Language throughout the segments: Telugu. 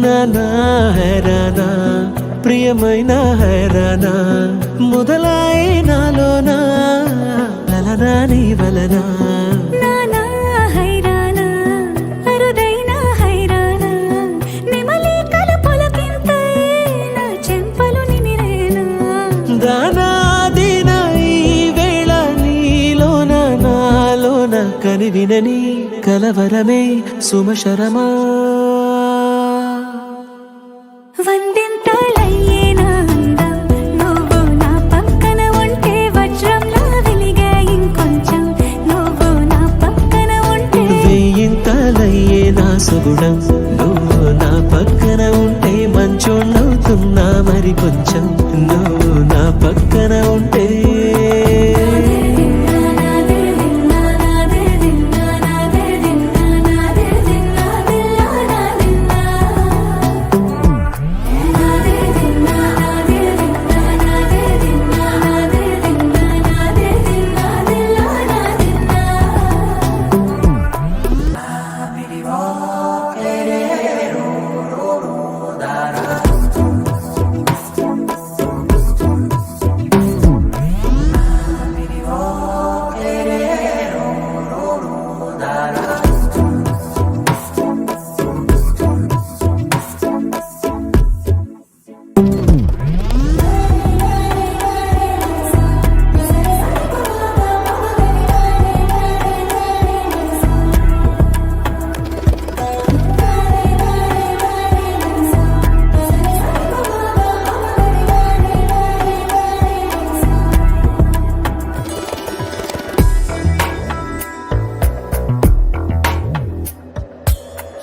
నానా హైరానా ప్రియమైన హైరానా మొదలాయి నాలోనా లలనా నీ వలనా నానా హైరానా అరుదైన హైరానా నెమలి కలుపులకింతై నా చెంపలు నిమిరేనా దానాదిన ఈ వేళ నీలోన నాలోన కనివినని కలవరమే సుమశరమా వందింతలయ్యేనా అందం నువ్వు నా పక్కన ఉంటే వజ్రంలా వెలిగే ఇంకొంచెం నువ్వు నా పక్కన ఉంటే వేయింతలయ్యే నా సుగుణం నువ్వు నా పక్కన ఉంటే మంచోళ్ళవుతున్నా మరి కొంచెం నువ్వు నా పక్కన ఉంటే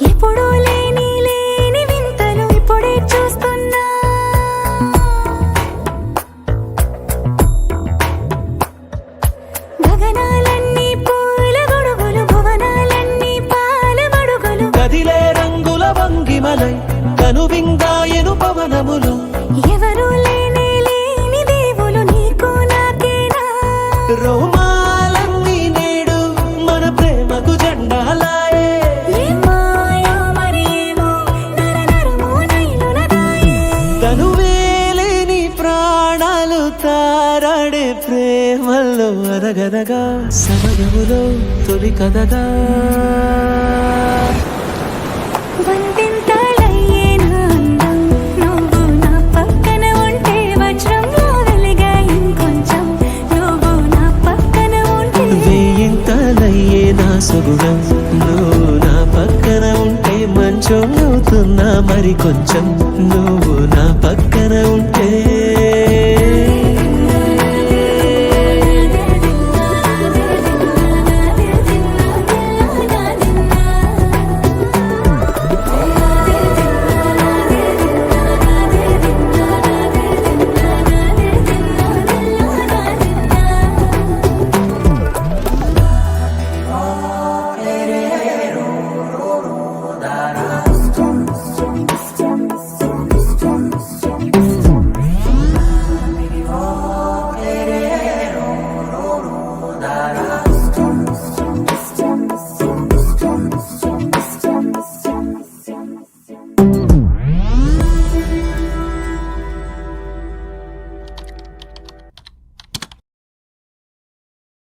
ఎప్పుడూ లేని వింతలు ఇప్పుడే చూస్తున్నా గగనాలన్నీ పూల గొడుగులు భువనాలన్నీ పాల మడుగులు కదిలే రంగుల వంగిమలై కనువిందాయను పవనములు ఎవరూ లేని దేవులు నీకు నాకేనా రోమాలన్నీ నేడు మన ప్రేమకు జెండాలాయే మాయో మరేమో నరనరమో నైలునదాయే తనువేలేని ప్రాణాలు తారాడే ప్రేమల్లో అరగరగా సమయములో తొలి కథగా వందింతలయ్యేనా అందం నువ్వు నా పక్కన ఉంటే వజ్రంలా వెలిగే ఇంకొంచెం నువ్వు నా పక్కన ఉంటే వేయింతలయ్యే నా సుగుణం నువ్వు నా పక్కన ఉంటే మంచోళ్ళవుతున్నా మరి కొంచెం నువ్వు నా పక్కన